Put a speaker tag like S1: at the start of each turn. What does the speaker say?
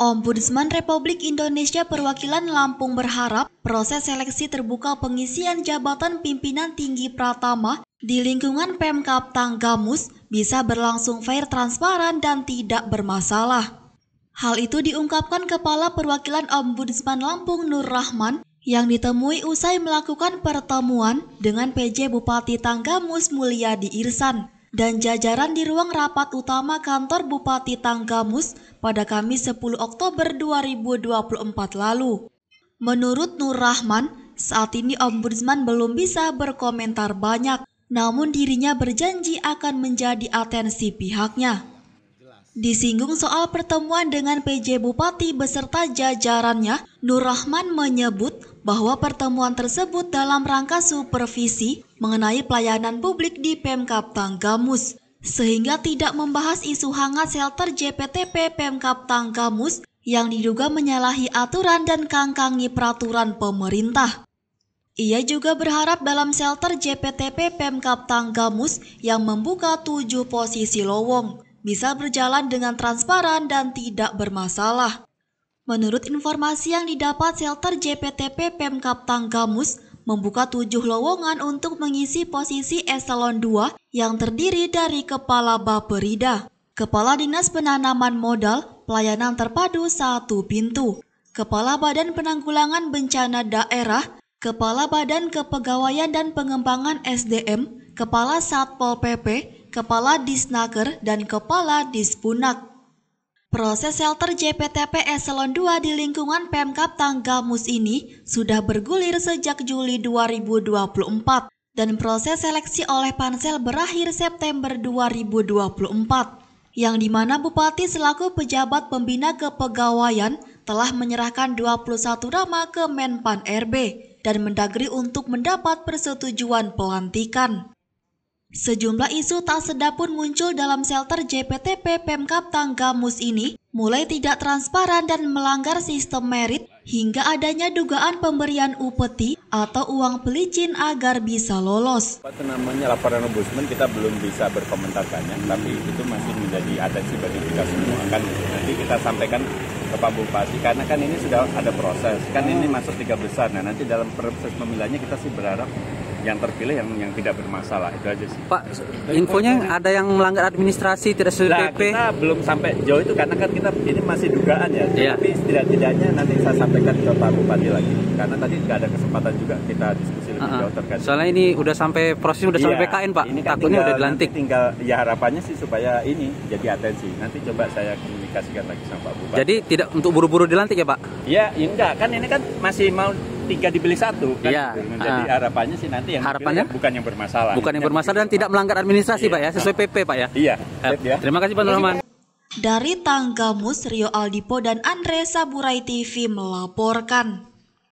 S1: Ombudsman Republik Indonesia Perwakilan Lampung berharap proses seleksi terbuka pengisian jabatan pimpinan tinggi Pratama di lingkungan Pemkab Tanggamus bisa berlangsung fair, transparan, dan tidak bermasalah. Hal itu diungkapkan Kepala Perwakilan Ombudsman Lampung Nur Rahman yang ditemui usai melakukan pertemuan dengan PJ Bupati Tanggamus Mulyadi Irsan dan jajaran di ruang rapat utama kantor Bupati Tanggamus pada Kamis 10 Oktober 2024 lalu. Menurut Nur Rahman, saat ini Ombudsman belum bisa berkomentar banyak, namun dirinya berjanji akan menjadi atensi pihaknya. Disinggung soal pertemuan dengan PJ Bupati beserta jajarannya, Nur Rahman menyebut bahwa pertemuan tersebut dalam rangka supervisi mengenai pelayanan publik di Pemkab Tanggamus, sehingga tidak membahas isu hangat shelter JPTP Pemkab Tanggamus yang diduga menyalahi aturan dan kangkangi peraturan pemerintah. Ia juga berharap dalam shelter JPTP Pemkab Tanggamus yang membuka 7 posisi lowong bisa berjalan dengan transparan dan tidak bermasalah. Menurut informasi yang didapat, shelter JPTP Pemkab Tanggamus membuka 7 lowongan untuk mengisi posisi eselon 2 yang terdiri dari Kepala Bapperida, Kepala Dinas Penanaman Modal, Pelayanan Terpadu 1 Pintu, Kepala Badan Penanggulangan Bencana Daerah, Kepala Badan Kepegawaian dan Pengembangan SDM, Kepala Satpol PP, Kepala Disnaker, dan Kepala Dispunak. Proses shelter JPTP Eselon 2 di lingkungan Pemkab Tanggamus ini sudah bergulir sejak Juli 2024 dan proses seleksi oleh pansel berakhir September 2024, yang dimana Bupati selaku pejabat pembina kepegawaian telah menyerahkan 21 nama ke Menpan RB dan Mendagri untuk mendapat persetujuan pelantikan. Sejumlah isu tak sedap pun muncul dalam shelter JPTP Pemkab Tanggamus ini, mulai tidak transparan dan melanggar sistem merit hingga adanya dugaan pemberian upeti atau uang pelicin agar bisa lolos.
S2: Laporan ombudsman kita belum bisa berkomentarkannya, tapi itu masih menjadi atensi bagi kita semua. Kan nanti kita sampaikan ke Pak Bupati, karena kan ini sudah ada proses, kan ini masuk 3 besar. Nah nanti dalam proses pemilihannya kita sih berharap yang terpilih yang tidak bermasalah, itu aja sih.
S3: Pak, infonya ada yang melanggar administrasi tidak sesuai PP?
S2: Kita belum sampai jauh itu karena kan kita ini masih dugaan ya. Tapi tidak-tidaknya nanti saya sampaikan ke Pak Bupati lagi, karena tadi nggak ada kesempatan juga kita diskusi lebih jauh terkait.
S3: Soalnya ini udah sampai proses udah sampai BKN Pak,
S2: ini kan
S3: takutnya udah dilantik.
S2: Tinggal ya harapannya sih supaya ini jadi atensi. Nanti coba saya komunikasikan lagi sama Pak Bupati.
S3: Jadi tidak untuk buru-buru dilantik ya Pak?
S2: Ya enggak, kan ini kan masih mau 3 dipilih 1 kan.
S3: Iya.
S2: Jadi harapannya sih nanti yang
S3: harapannya
S2: bukan yang bermasalah.
S3: Bukan yang bermasalah dan tidak melanggar administrasi Pak ya, sesuai PP Pak ya.
S2: Iya.
S3: Terima kasih Pak Nur Rahman.
S1: Dari Tanggamus, Rio Aldipo dan Andre Saburai TV melaporkan.